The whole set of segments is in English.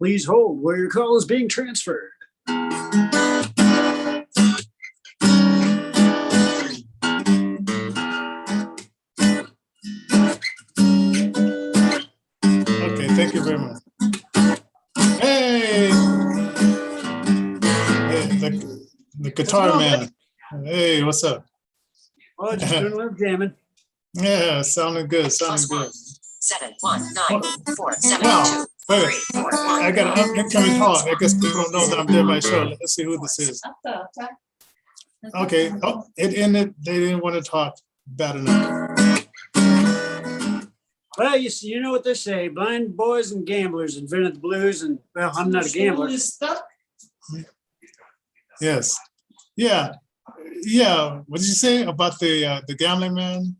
Please hold where your call is being transferred. Okay, thank you very much. Hey, the guitar man. Hey, what's up? Oh, just doing a little jamming. Yeah, sounding good, sounding good. 71947 Wow, wait, I got an incoming call. I guess people don't know that I'm doing my show. Let's see who this is. Okay, oh, it ended. They didn't want to talk bad enough. Well, you know what they say, blind boys and gamblers invented the blues, and well, I'm not a gambler. Yes, yeah, yeah. What did you say about the gambling man?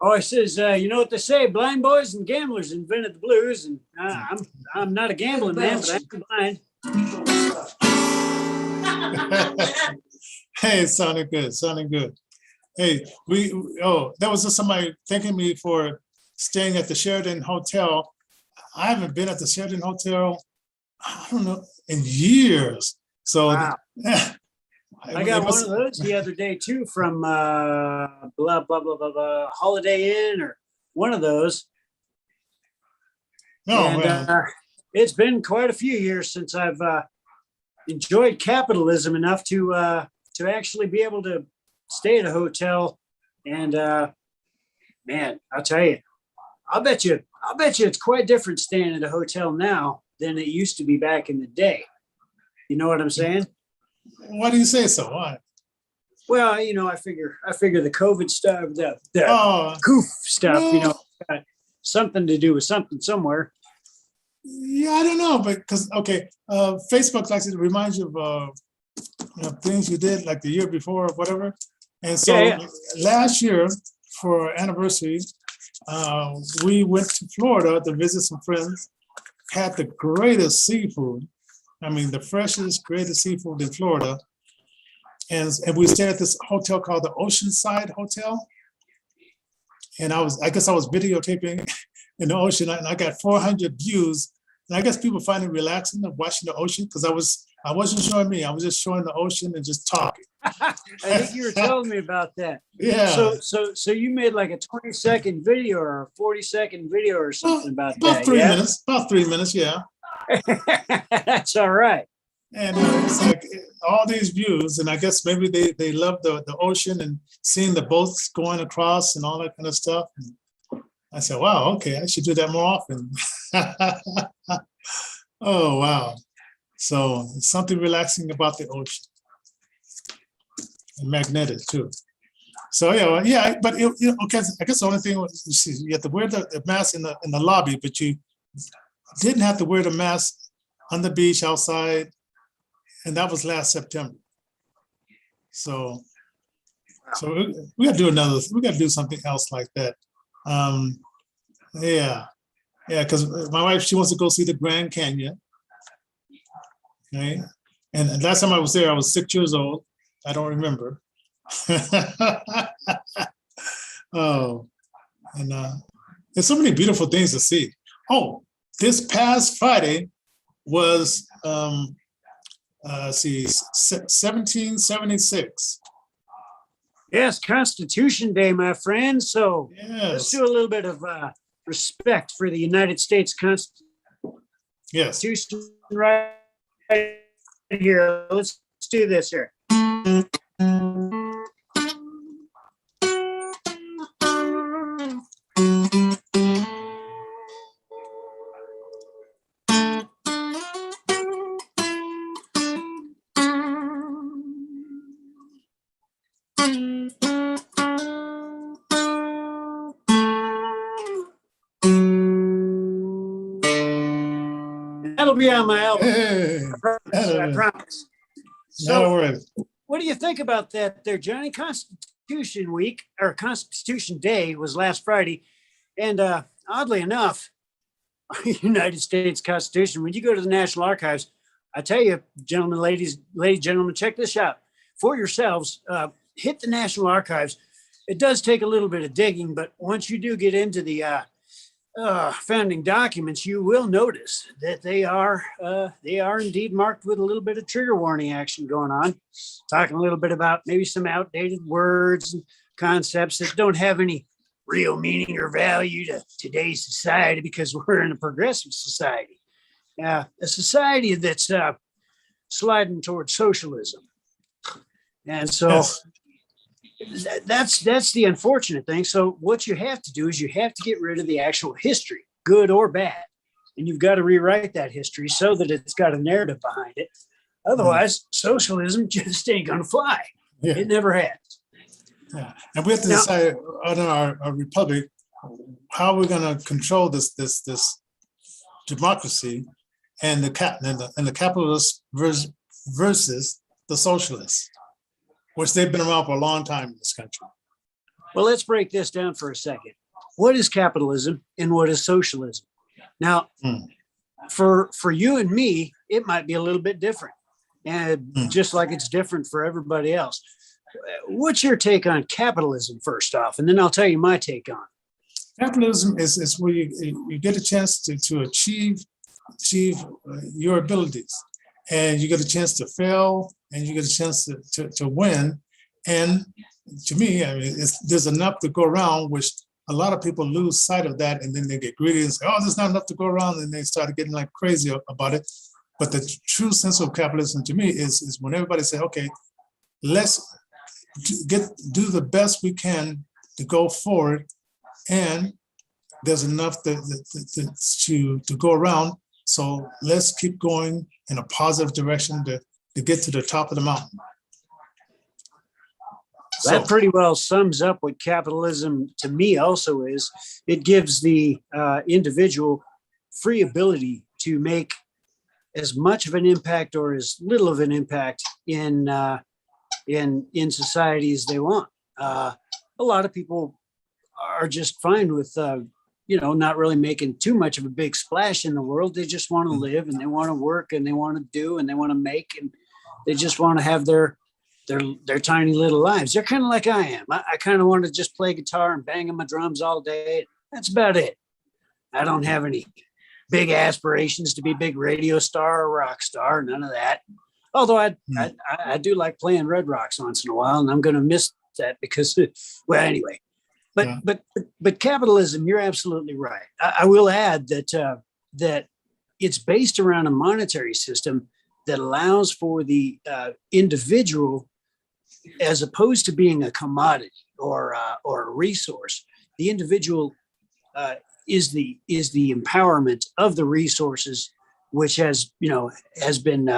Oh, it says, you know what they say, blind boys and gamblers invented the blues, and I'm not a gambling man, but I'm blind. Hey, it sounded good, sounding good. Hey, that was just somebody thanking me for staying at the Sheraton Hotel. I haven't been at the Sheraton Hotel, I don't know, in years. So wow. I got one of those the other day too from blah blah blah blah blah Holiday Inn or one of those. Oh, and man. It's been quite a few years since I've enjoyed capitalism enough to actually be able to stay at a hotel. And man, I'll tell you, I'll bet you it's quite different staying at a hotel now than it used to be back in the day. You know what I'm saying? Why do you say so? Why? Well, you know, I figure the COVID stuff, the goof stuff, well, you know, got something to do with something somewhere. Yeah, I don't know, but because Facebook likes to remind you of things you did like the year before or whatever. And so last year for our anniversary, we went to Florida to visit some friends, had the greatest seafood. I mean, the freshest, greatest seafood in Florida. And we stayed at this hotel called the Oceanside Hotel. And I guess I was videotaping in the ocean, and I got 400 views. And I guess people find it relaxing of watching the ocean because I wasn't showing me, I was just showing the ocean and just talking. I think you were telling me about that. Yeah. So you made like a 20-second video or a 40-second video or something about that. About 3 minutes. About 3 minutes, yeah. That's all right. And it's like all these views, and I guess maybe they love the ocean and seeing the boats going across and all that kind of stuff. And I said, wow, okay, I should do that more often. Oh, wow. So it's something relaxing about the ocean. And magnetic too. So yeah, but okay, I guess the only thing was you have to wear the mask in the lobby, but you didn't have to wear the mask on the beach outside, and that was last September. So we got to do something else like that. Yeah, because my wife, she wants to go see the Grand Canyon. Okay, and last time I was there, I was 6 years old. I don't remember. Oh, and there's so many beautiful things to see. Oh, this past Friday was 1776. Yes, Constitution Day, my friend. So let's do a little bit of respect for the United States Constitution. Yes. Right here. Let's do this here. That'll be on my album. Hey, I promise. So, what do you think about that there, Johnny? Constitution Week or Constitution Day was last Friday. And oddly enough, United States Constitution, when you go to the National Archives, I tell you, gentlemen, ladies, gentlemen, check this out for yourselves. Hit the National Archives. It does take a little bit of digging, but once you do get into the founding documents, you will notice that they are indeed marked with a little bit of trigger warning action going on. Talking a little bit about maybe some outdated words and concepts that don't have any real meaning or value to today's society because we're in a progressive society, a society that's sliding towards socialism, and so. Yes. That's the unfortunate thing. So what you have to do is you have to get rid of the actual history, good or bad. And you've got to rewrite that history so that it's got a narrative behind it. Otherwise, socialism just ain't going to fly. Yeah. It never has. Yeah. And we have to decide on our republic how we're going to control this democracy and the capitalist versus the socialists, which they've been around for a long time in this country. Well, let's break this down for a second. What is capitalism and what is socialism? Now, for you and me, it might be a little bit different, and just like it's different for everybody else. What's your take on capitalism first off, and then I'll tell you my take on it. Capitalism is where you get a chance to achieve your abilities, and you get a chance to fail, and you get a chance to win. And to me, I mean, there's enough to go around, which a lot of people lose sight of that, and then they get greedy and say, "Oh, there's not enough to go around," and they start getting like crazy about it. But the true sense of capitalism to me is when everybody says, "Okay, let's do the best we can to go forward," and there's enough to go around. So let's keep going in a positive direction to get to the top of the mountain. That pretty well sums up what capitalism to me also is. It gives the individual free ability to make as much of an impact or as little of an impact in society as they want. A lot of people are just fine with not really making too much of a big splash in the world. They just want to live, and they want to work, and they want to do, and they want to make, and they just want to have their tiny little lives. They're kind of like I am. I kind of want to just play guitar and bang on my drums all day. That's about it. I don't have any big aspirations to be a big radio star or rock star, none of that. Although I do like playing Red Rocks once in a while, and I'm going to miss that because, well, anyway. But capitalism, you're absolutely right. I will add that it's based around a monetary system that allows for the individual, as opposed to being a commodity or a resource. The individual is the empowerment of the resources, which has been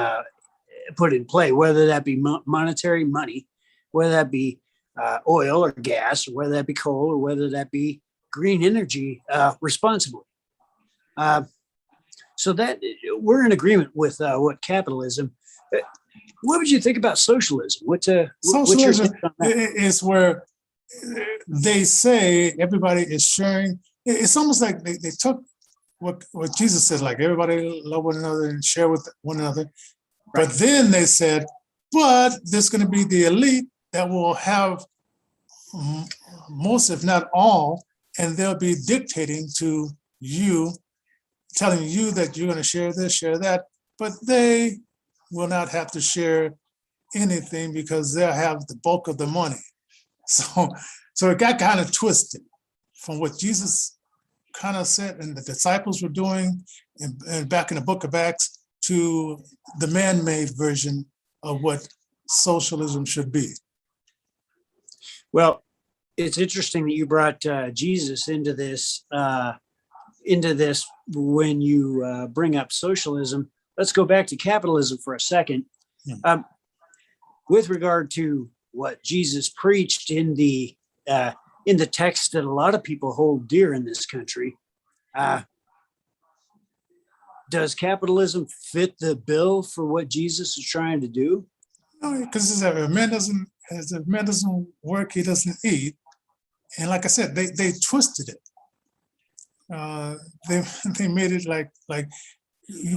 put in play, whether that be monetary money, whether that be oil or gas, or whether that be coal, or whether that be green energy responsibly. So that we're in agreement with what capitalism. What would you think about socialism? Socialism is where they say everybody is sharing. It's almost like they took what Jesus says, like everybody love one another and share with one another. Right. But then they said, but there's going to be the elite that will have most, if not all, and they'll be dictating to you, telling you that you're going to share this, share that, but they will not have to share anything because they'll have the bulk of the money. So it got kind of twisted from what Jesus kind of said and the disciples were doing and back in the book of Acts to the man-made version of what socialism should be. Well, it's interesting that you brought Jesus into this when you bring up socialism. Let's go back to capitalism for a second. With regard to what Jesus preached in the text that a lot of people hold dear in this country, does capitalism fit the bill for what Jesus is trying to do? No, because if a man doesn't work, he doesn't eat. And like I said, they twisted it. They made it like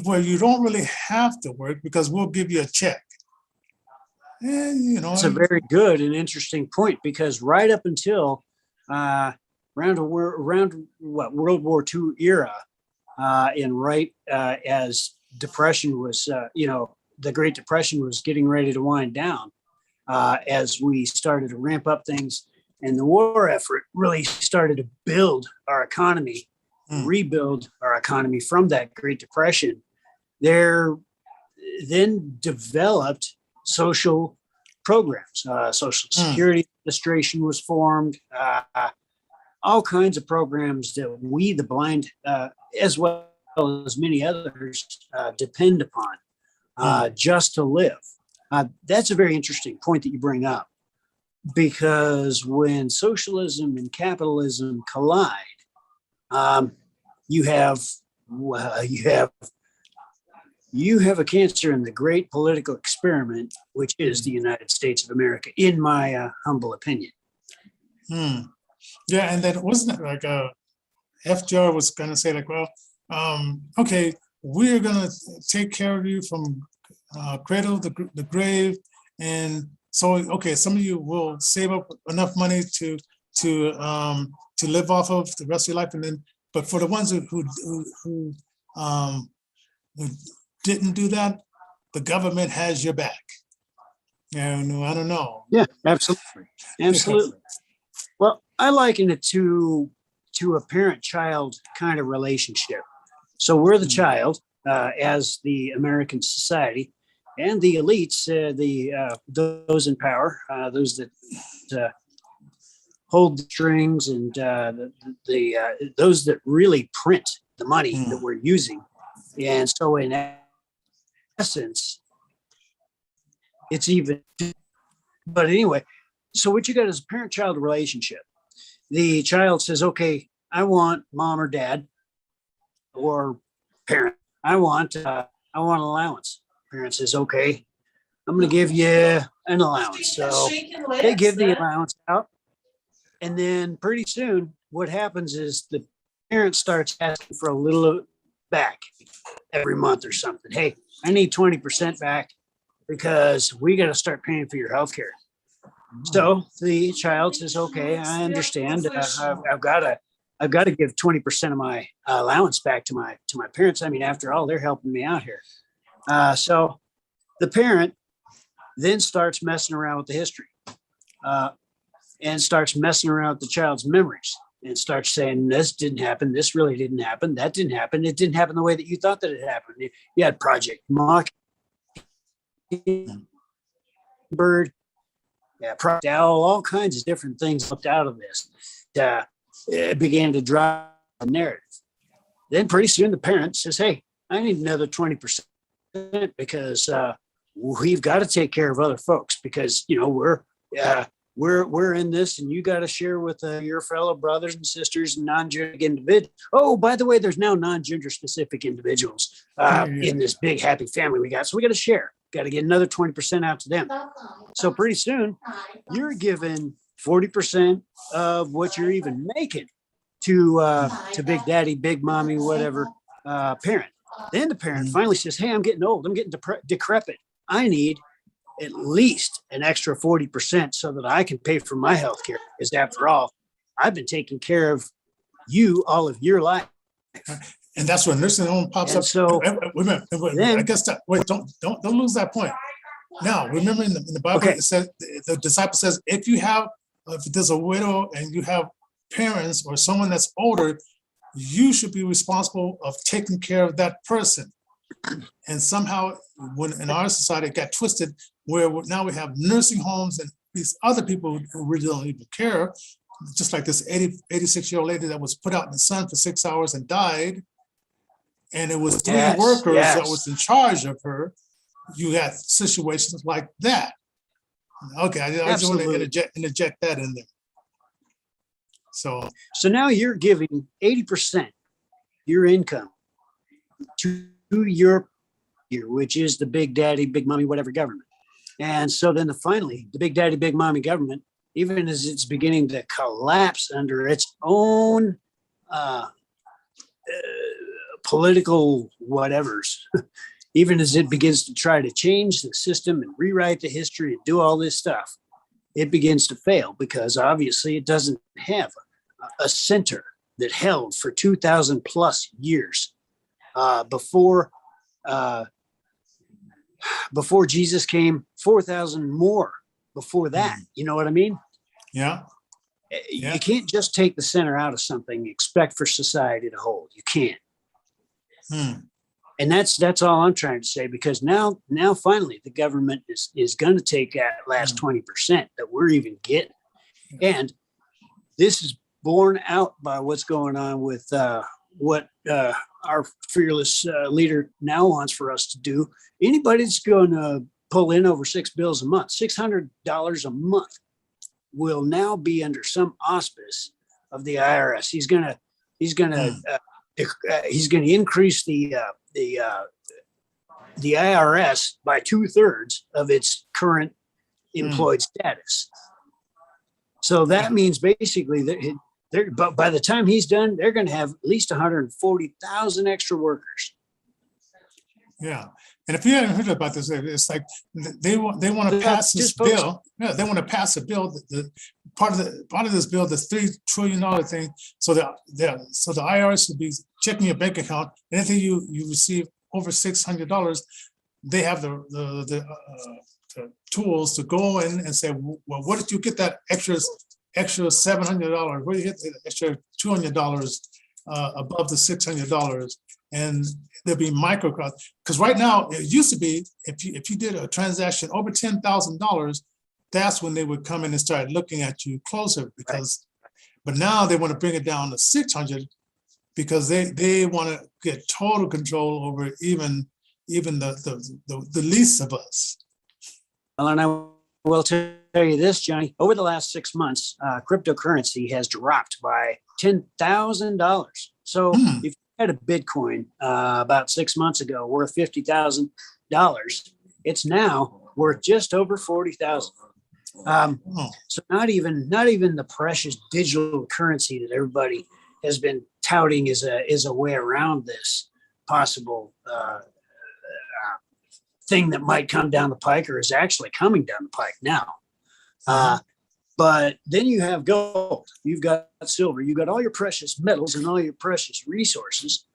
well, you don't really have to work because we'll give you a check. And it's a very good and interesting point, because right up until around what World War II era, and right as Depression was, the Great Depression was getting ready to wind down, as we started to ramp up things, and the war effort really started to build our economy, rebuild our economy from that Great Depression. There then developed social programs. Social Security Administration was formed. All kinds of programs that we, the blind, as well as many others, depend upon just to live. That's a very interesting point that you bring up, because when socialism and capitalism collide, you have a cancer in the great political experiment, which is the United States of America, in my humble opinion. Yeah, and then wasn't it like FDR was going to say like, well, okay, we're going to take care of you from cradle to the grave, and so okay, some of you will save up enough money to live off of the rest of your life, and then but for the ones who didn't do that, the government has your back. And I don't know. Yeah, absolutely. Well, I liken it to a parent-child kind of relationship. So we're the child, as the American society, and the elites, those in power, those that hold the strings, and those that really print the money that we're using. And so in essence, it's even. But anyway, so what you got is a parent-child relationship. The child says, okay, I want mom or dad or parent. I want an allowance. Parent says, okay, I'm going to give you an allowance. So they give the allowance out. And then pretty soon what happens is the parent starts asking for a little back every month or something. Hey, I need 20% back because we got to start paying for your health care. So the child says, okay, I understand. I've got to give 20% of my allowance back to my parents. I mean, after all, they're helping me out here. So the parent then starts messing around with the history, and starts messing around with the child's memories, and starts saying, this didn't happen. This really didn't happen. That didn't happen. It didn't happen the way that you thought that it happened. You had Project Mockingbird, Project Owl, all kinds of different things looked out of this. It began to drive the narrative. Then pretty soon the parent says, hey, I need another 20% because we've got to take care of other folks, because we're in this, and you got to share with your fellow brothers and sisters and non-gender individuals. Oh, by the way, there's now non-gender specific individuals in this big happy family we got. So we got to share. Got to get another 20% out to them. So pretty soon you're giving 40% of what you're even making to Big Daddy, Big Mommy, whatever parent. Then the parent finally says, hey, I'm getting old. I'm getting decrepit. I need at least an extra 40% so that I can pay for my health care. Because after all, I've been taking care of you all of your life. And that's when nursing home pops and up. So I guess that, wait, don't lose that point. Now, remember in the Bible, it says, the disciple says, if there's a widow and you have parents or someone that's older, you should be responsible of taking care of that person. And somehow, when in our society, it got twisted, where now we have nursing homes and these other people who really don't even care, just like this 86-year-old lady that was put out in the sun for 6 hours and died. And it was three workers that was in charge of her. You had situations like that. Okay, I just want to interject that in there. So now you're giving 80% your income to your, which is the Big Daddy, Big Mommy, whatever government. And so then finally, the Big Daddy, Big Mommy government, even as it's beginning to collapse under its own political whatevers, even as it begins to try to change the system and rewrite the history and do all this stuff, it begins to fail, because obviously it doesn't have a center that held for 2,000 plus years before Jesus came, 4,000 more before that. You know what I mean? Yeah. You can't just take the center out of something and expect for society to hold. You can't. And that's all I'm trying to say, because now finally the government is going to take that last 20% that we're even getting. And this is borne out by what's going on with what our fearless leader now wants for us to do. Anybody that's going to pull in over $6 a month, $600 a month, will now be under some auspice of the IRS. He's going to increase the IRS by 2/3 of its current employed status. So that means basically that but by the time he's done, they're going to have at least 140,000 extra workers. Yeah. And if you haven't heard about this, it's like they want to pass this bill. Yeah, they want to pass a bill. The part of this bill, the $3 trillion thing, so the IRS will be checking your bank account. Anything you receive over $600, they have the tools to go in and say, well, what did you get that extra $700? Where did you get the extra $200 above the $600? And there'll be microcrowd, because right now it used to be if you did a transaction over $10,000, that's when they would come in and start looking at you closer. But now they want to bring it down to 600 because they want to get total control over even the least of us. Well, and I will tell you this, Johnny. Over the last 6 months, cryptocurrency has dropped by $10,000. So if you had a Bitcoin about 6 months ago worth $50,000, it's now worth just over $40,000. So not even the precious digital currency that everybody has been touting is a way around this possible thing that might come down the pike, or is actually coming down the pike now. But then you have gold, you've got silver, you've got all your precious metals and all your precious resources,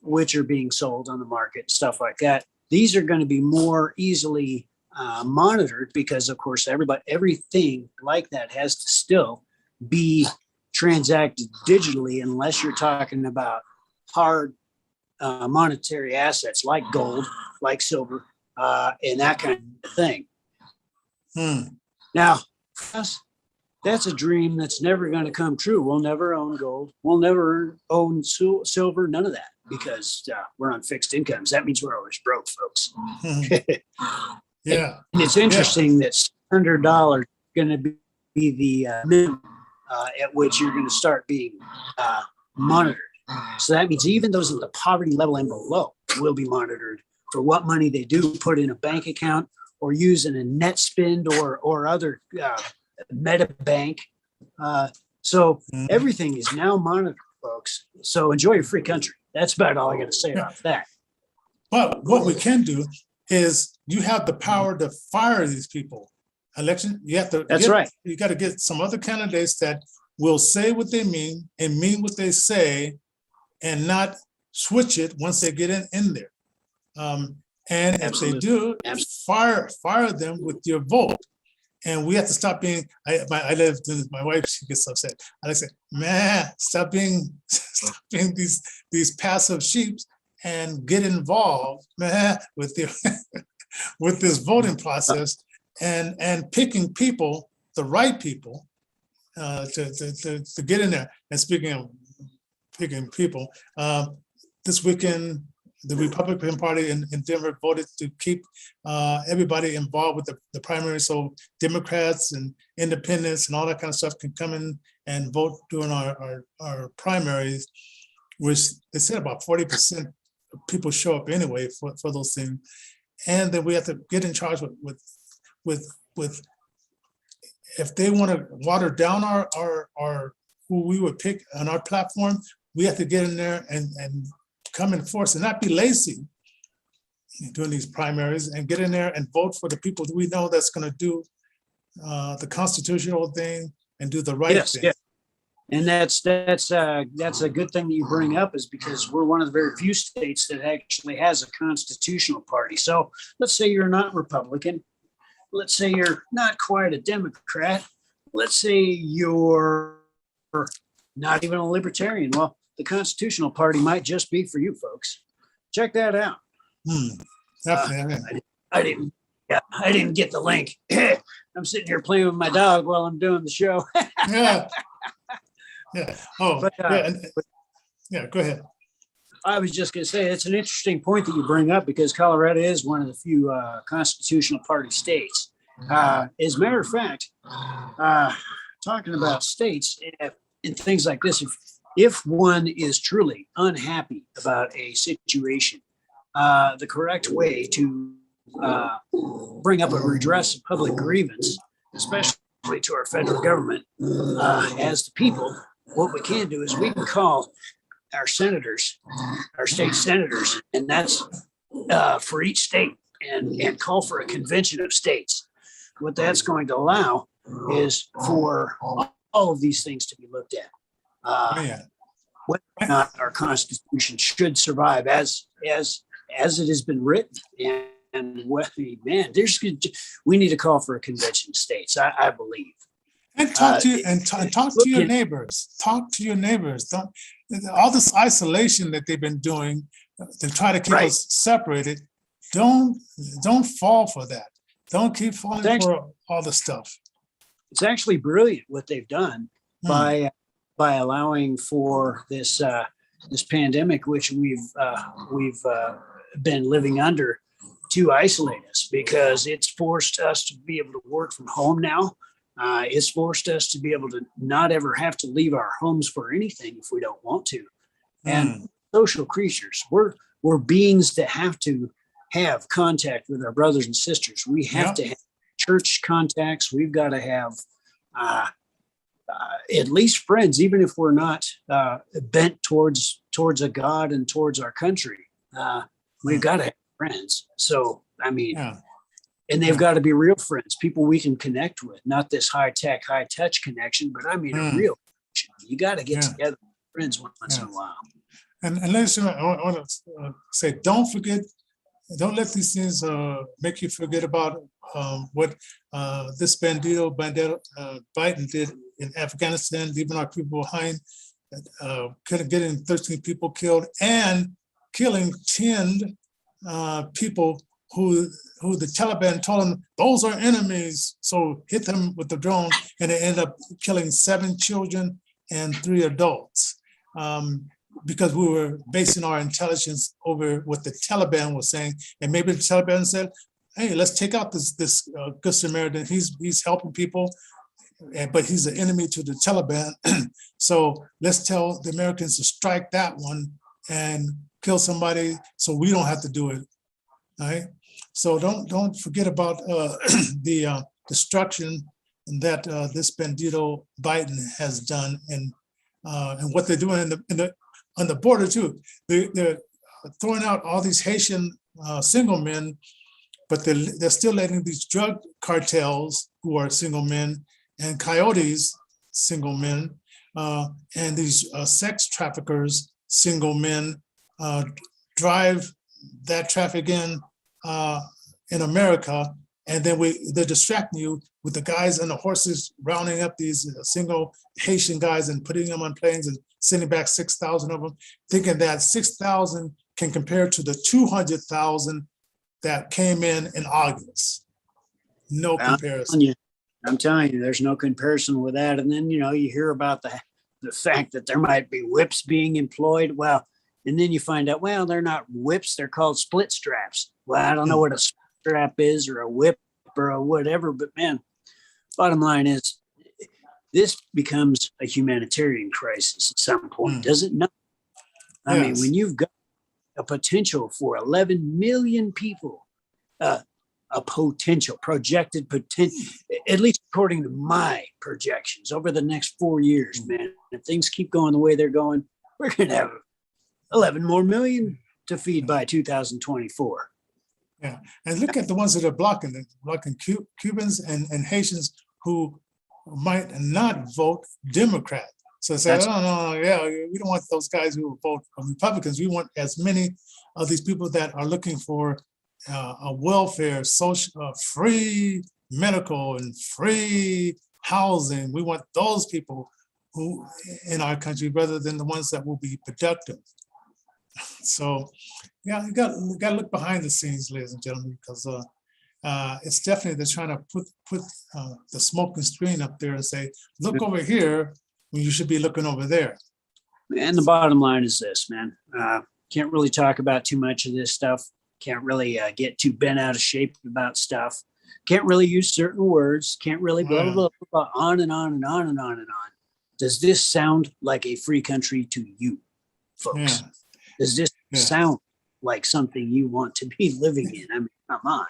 which are being sold on the market, stuff like that. These are going to be more easily monitored because, of course, everything like that has to still be transacted digitally, unless you're talking about hard monetary assets like gold, like silver, and that kind of thing. Now, for us, that's a dream that's never going to come true. We'll never own gold. We'll never own silver, none of that, because we're on fixed incomes. That means we're always broke, folks. Yeah. And it's interesting that $100 is going to be the minimum at which you're going to start being monitored. So that means even those at the poverty level and below will be monitored for what money they do put in a bank account or use in a net spend or other meta bank. So everything is now monitored, folks. So enjoy your free country. That's about all I got to say about that. But what we can do is you have the power to fire these people. Election, you have to. That's right. You got to get some other candidates that will say what they mean and mean what they say, and not switch it once they get in there. And if they do, fire them with your vote. And we have to stop being. I live. My wife, she gets upset. I say, man, stop being these passive sheep and get involved, man, with with this voting process and picking people, the right people, to get in there. And speaking of picking people, this weekend, the Republican Party in Denver voted to keep everybody involved with the primary. So Democrats and independents and all that kind of stuff can come in and vote during our primaries, which they said about 40% of people show up anyway for those things. And then we have to get in charge with if they want to water down our who we would pick on our platform, we have to get in there and come in force and not be lazy during these primaries, and get in there and vote for the people that we know that's going to do the constitutional thing and do the right thing. And that's a good thing that you bring up, is because we're one of the very few states that actually has a constitutional party. So let's say you're not Republican. Let's say you're not quite a Democrat. Let's say you're not even a libertarian. Well, the constitutional party might just be for you folks. Check that out. Definitely. I didn't get the link. I'm sitting here playing with my dog while I'm doing the show. Yeah. Yeah. Oh, But, yeah. Go ahead. I was just going to say, it's an interesting point that you bring up, because Colorado is one of the few constitutional party states. As a matter of fact, talking about states and things like this, if one is truly unhappy about a situation, the correct way to bring up a redress of public grievance, especially to our federal government, as the people, what we can do is we can call our senators, our state senators, and that's for each state, and call for a convention of states. What that's going to allow is for all of these things to be looked at. Whether or not our Constitution should survive as it has been written. And man, we need to call for a convention of states, I believe. And talk to your neighbors. Talk to your neighbors. All this isolation that they've been doing to try to keep us separated. Don't fall for that. Don't keep falling for all the stuff. It's actually brilliant what they've done by allowing for this pandemic, which we've been living under, to isolate us, because it's forced us to be able to work from home now. It's forced us to be able to not ever have to leave our homes for anything if we don't want to. And social creatures, we're beings that have to have contact with our brothers and sisters. We have to have church contacts. We've got to have at least friends, even if we're not bent towards a God and towards our country. We've got to have friends. So, I mean, and they've got to be real friends, people we can connect with, not this high-tech, high-touch connection, but I mean, a real connection. You got to get together with friends once in a while. And ladies and gentlemen, I want to say, don't let these things make you forget about what this bandito Biden did in Afghanistan, leaving our people behind, getting 13 people killed, and killing 10 people who the Taliban told them those are enemies, so hit them with the drone, and they end up killing 7 children and 3 adults, because we were basing our intelligence over what the Taliban was saying. And maybe the Taliban said, hey, let's take out this Good Samaritan. He's helping people, but he's an enemy to the Taliban. So let's tell the Americans to strike that one and kill somebody so we don't have to do it. All right. So don't forget about the destruction that this bandito Biden has done, and what they're doing on the border too. They're throwing out all these Haitian single men, but they're still letting these drug cartels, who are single men, and coyotes, single men, and these sex traffickers, single men, drive that traffic in America, and then they're distracting you with the guys and the horses rounding up these single Haitian guys and putting them on planes and sending back 6,000 of them, thinking that 6,000 can compare to the 200,000 that came in August. No comparison. I'm telling you, there's no comparison with that. And then, you hear about the fact that there might be whips being employed. Well, and then you find out, well, they're not whips, they're called split straps. Well, I don't know what a split strap is, or a whip, or a whatever, but man, bottom line is, this becomes a humanitarian crisis at some point, does it not? I mean, when you've got a potential for 11 million people, projected potential, at least according to my projections, over the next 4 years, man, if things keep going the way they're going, we're going to have 11 more million to feed by 2024. Yeah, and look at the ones that are blocking Cubans and Haitians who might not vote Democrat. So they say, That's- oh, no, yeah, we don't want those guys who vote Republicans. We want as many of these people that are looking for a welfare, social, free medical and free housing. We want those people who in our country rather than the ones that will be productive. So, yeah, you got to look behind the scenes, ladies and gentlemen, because it's definitely they're trying to put the smoking screen up there and say, look over here when you should be looking over there. And the bottom line is this, man. Can't really talk about too much of this stuff. Can't really get too bent out of shape about stuff. Can't really use certain words. Can't really blah, blah, blah, blah, on and on and on and on and on. Does this sound like a free country to you, folks? Yeah. Does this sound like something you want to be living in? I mean, come on.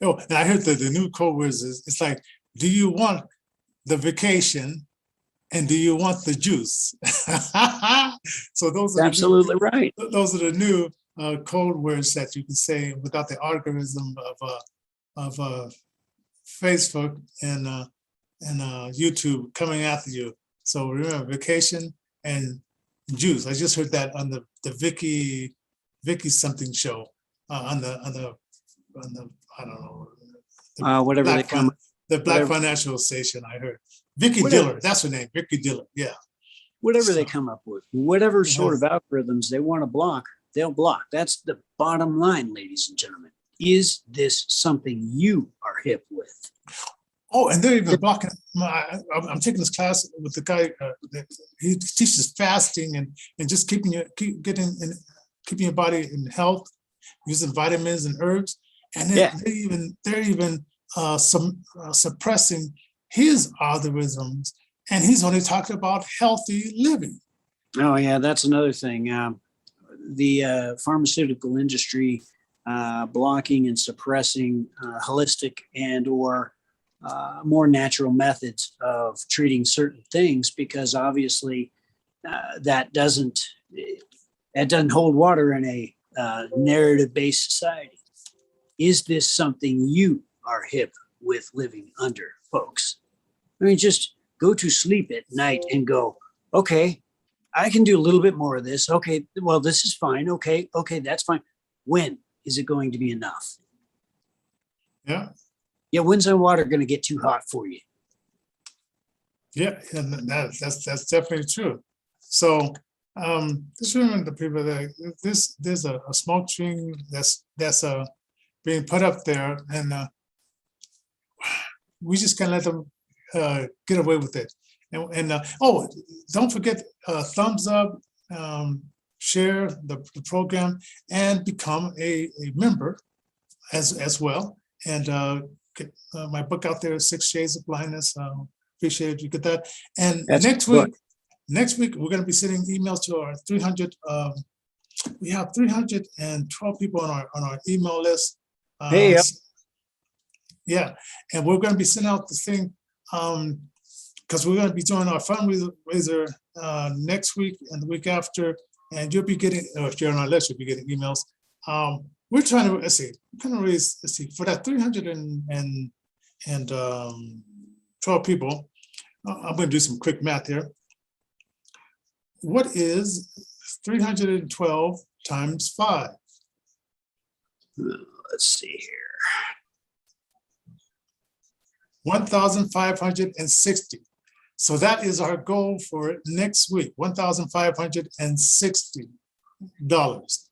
Oh, and I heard that the new code words is it's like, do you want the vacation and do you want the juice? So those are Absolutely right. Those are the new code words that you can say without the algorithm of Facebook and YouTube coming after you. So remember, vacation and juice. I just heard that on the Vicky something show on the I don't know Whatever they come. the Black Financial Station. I heard Vicky Diller. That's her name, Vicky Diller. Yeah. Whatever they come up with, whatever sort of algorithms they want to block, they'll block. That's the bottom line, ladies and gentlemen. Is this something you are hip with? Oh, and they're even blocking. I'm taking this class with the guy. He teaches fasting and just keeping your body in health, using vitamins and herbs. And then they're even suppressing his algorithms, and he's only talking about healthy living. Oh yeah, that's another thing. The pharmaceutical industry blocking and suppressing holistic and or more natural methods of treating certain things, because obviously that doesn't hold water in a narrative-based society. Is this something you are hip with living under, folks? I mean, just go to sleep at night and go, okay, I can do a little bit more of this. Okay, well, this is fine. Okay, that's fine. When is it going to be enough? Yeah. Yeah, when's the water going to get too hot for you? Yeah, and that's definitely true. So just remember the people that there's a smoke screen that's being put up there, and we just can't let them get away with it. And don't forget thumbs up, share the program, and become a member as well. And get my book out there, 6 Shades of Blindness. Appreciate if you get that. And next week we're going to be sending emails to our 300. We have 312 people on our email list. Yeah, and we're going to be sending out this thing because we're going to be doing our fundraiser next week and the week after, and you'll be getting, if you're on our list, you'll be getting emails. We're trying to raise, for that 312 people. I'm going to do some quick math here. What is 312 times 5? Let's see here. 1,560. So that is our goal for next week, $1,560.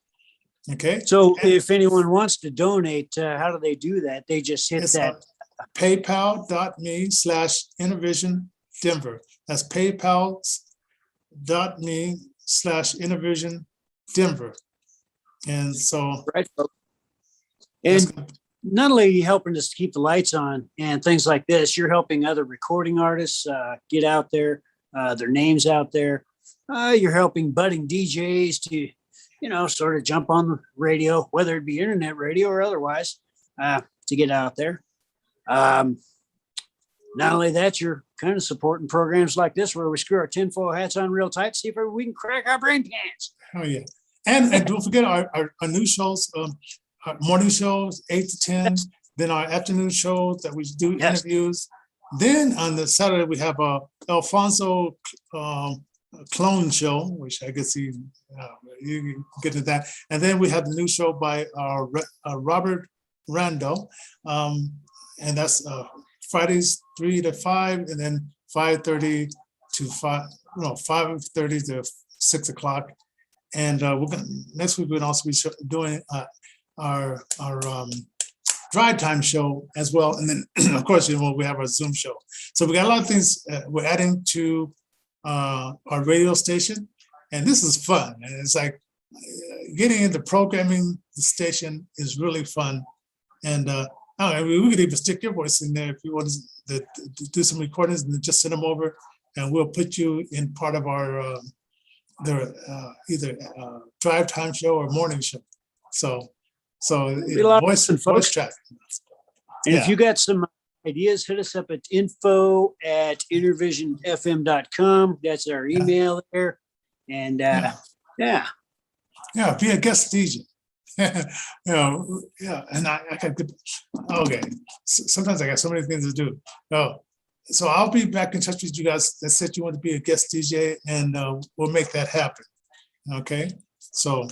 Okay. So if anyone wants to donate, how do they do that? They just hit that. PayPal.me/InnervisionDenver. That's PayPal.me/InnervisionDenver. And so. Right. And not only are you helping us to keep the lights on and things like this, you're helping other recording artists get out there, their names out there. You're helping budding DJs to, sort of jump on the radio, whether it be internet radio or otherwise, to get out there. Not only that, you're kind of supporting programs like this where we screw our tinfoil hats on real tight, see if we can crack our brain pans. Oh, yeah. And don't forget our new shows, our morning shows, 8 to 10, then our afternoon shows that we do interviews. Then on the Saturday, we have Alfonso clone show, which I guess you can get to that. And then we have the new show by Robert Rando, and that's Fridays 3 to 5, and then 5:30 to 5:30 to 6 o'clock. And next week we'll also be doing our drive time show as well. And then of course, we have our Zoom show. So we got a lot of things we're adding to our radio station, and this is fun. And it's like getting into programming the station is really fun. And we could even stick your voice in there if you want to do some recordings, and then just send them over, and we'll put you in part of our either drive time show or morning show. So voice track. And if you got some ideas, hit us up at info@innervisionfm.com. That's our email there. And be a guest DJ. And I can, okay. Sometimes I got so many things to do. So I'll be back in touch with you guys that said you want to be a guest DJ, and we'll make that happen. Okay. So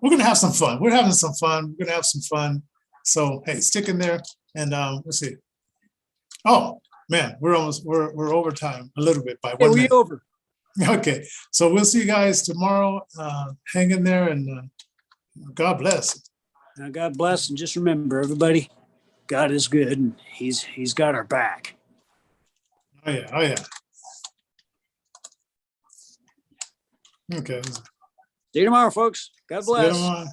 we're gonna have some fun. We're having some fun. We're gonna have some fun. So hey, stick in there, and let's see. Oh man, we're over time a little bit by 1 minute. We're over. Okay, so we'll see you guys tomorrow. Hang in there, and God bless. Now, God bless, and just remember, everybody, God is good, and He's got our back. Oh yeah. Okay. See you tomorrow, folks. God bless. See you tomorrow.